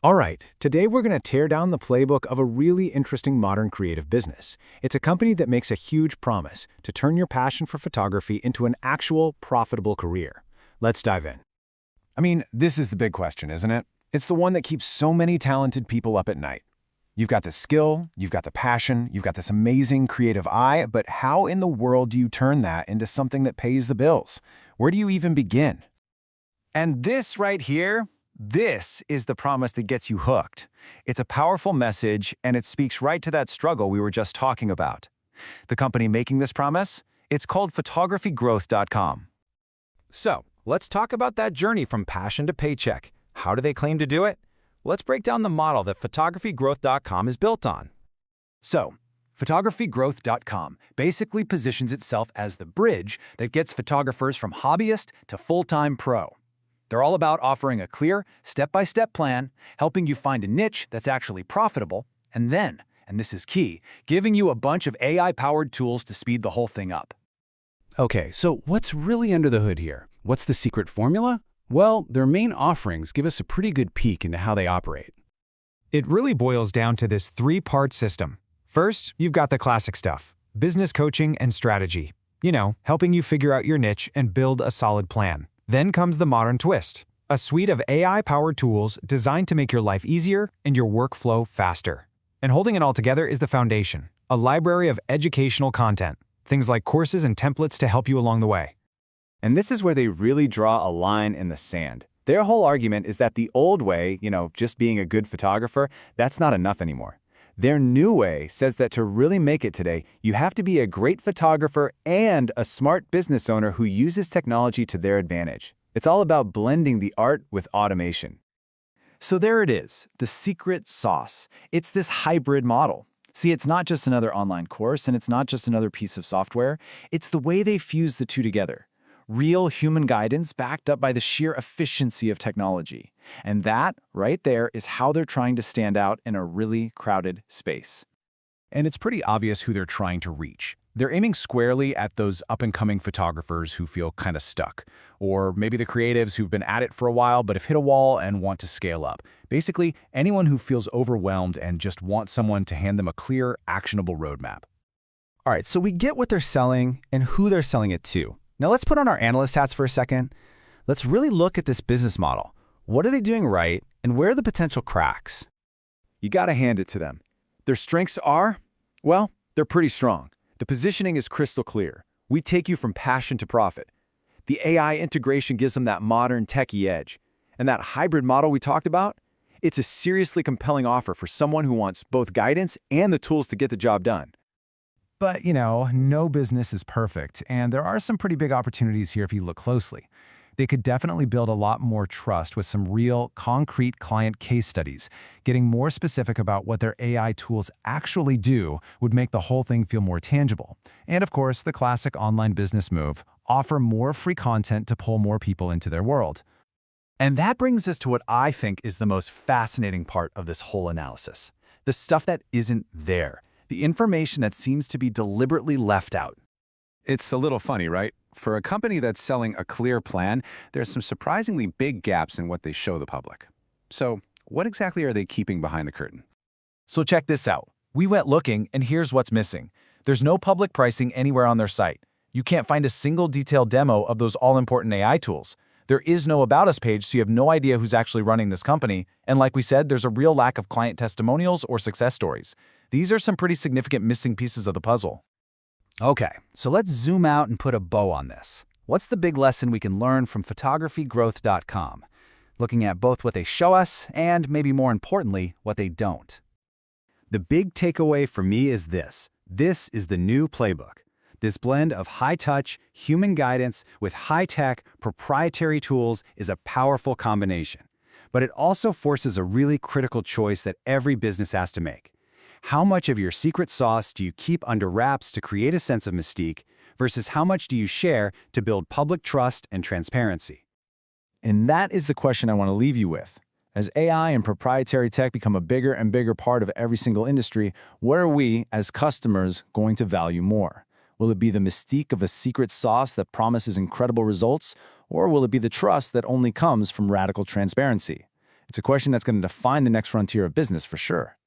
All right, today we're going to tear down the playbook of a really interesting modern creative business. It's a company that makes a huge promise to turn your passion for photography into an actual profitable career. Let's dive in. This is the big question, isn't it? It's the one that keeps so many talented people up at night. You've got the skill, you've got the passion, you've got this amazing creative eye, but how in the world do you turn that into something that pays the bills? Where do you even begin? And this right here, this is the promise that gets you hooked. It's a powerful message, and it speaks right to that struggle we were just talking about. The company making this promise? It's called PhotographyGrowth.com. So, let's talk about that journey from passion to paycheck. How do they claim to do it? Let's break down the model that PhotographyGrowth.com is built on. So, PhotographyGrowth.com basically positions itself as the bridge that gets photographers from hobbyist to full-time pro. They're all about offering a clear, step-by-step plan, helping you find a niche that's actually profitable, and then, and this is key, giving you a bunch of AI-powered tools to speed the whole thing up. Okay, so what's really under the hood here? What's the secret formula? Well, their main offerings give us a pretty good peek into how they operate. It really boils down to this three-part system. First, you've got the classic stuff, business coaching and strategy. Helping you figure out your niche and build a solid plan. Then comes the modern twist, a suite of AI-powered tools designed to make your life easier and your workflow faster. And holding it all together is the foundation, a library of educational content, things like courses and templates to help you along the way. And this is where they really draw a line in the sand. Their whole argument is that the old way, just being a good photographer, that's not enough anymore. Their new way says that to really make it today, you have to be a great photographer and a smart business owner who uses technology to their advantage. It's all about blending the art with automation. So there it is, the secret sauce. It's this hybrid model. See, it's not just another online course, and it's not just another piece of software. It's the way they fuse the two together. Real human guidance backed up by the sheer efficiency of technology. And that, right there, is how they're trying to stand out in a really crowded space. And it's pretty obvious who they're trying to reach. They're aiming squarely at those up-and-coming photographers who feel kind of stuck, or maybe the creatives who've been at it for a while but have hit a wall and want to scale up. Basically, anyone who feels overwhelmed and just wants someone to hand them a clear, actionable roadmap. All right, so we get what they're selling and who they're selling it to. Now let's put on our analyst hats for a second. Let's really look at this business model. What are they doing right, and where are the potential cracks? You gotta hand it to them. Their strengths are, well, they're pretty strong. The positioning is crystal clear. We take you from passion to profit. The AI integration gives them that modern techie edge. And that hybrid model we talked about? It's a seriously compelling offer for someone who wants both guidance and the tools to get the job done. But, no business is perfect, and there are some pretty big opportunities here if you look closely. They could definitely build a lot more trust with some real, concrete client case studies. Getting more specific about what their AI tools actually do would make the whole thing feel more tangible. And of course, the classic online business move, offer more free content to pull more people into their world. And that brings us to what I think is the most fascinating part of this whole analysis. The stuff that isn't there. The information that seems to be deliberately left out. It's a little funny, right? For a company that's selling a clear plan, there's some surprisingly big gaps in what they show the public. So, what exactly are they keeping behind the curtain? So check this out. We went looking, and here's what's missing. There's no public pricing anywhere on their site. You can't find a single detailed demo of those all-important AI tools. There is no About Us page, so you have no idea who's actually running this company. And like we said, there's a real lack of client testimonials or success stories. These are some pretty significant missing pieces of the puzzle. Okay, so let's zoom out and put a bow on this. What's the big lesson we can learn from PhotographyGrowth.com? Looking at both what they show us and, maybe more importantly, what they don't. The big takeaway for me is this. This is the new playbook. This blend of high-touch, human guidance with high-tech, proprietary tools is a powerful combination. But it also forces a really critical choice that every business has to make. How much of your secret sauce do you keep under wraps to create a sense of mystique versus how much do you share to build public trust and transparency? And that is the question I want to leave you with. As AI and proprietary tech become a bigger and bigger part of every single industry, what are we, as customers, going to value more? Will it be the mystique of a secret sauce that promises incredible results, or will it be the trust that only comes from radical transparency? It's a question that's going to define the next frontier of business for sure.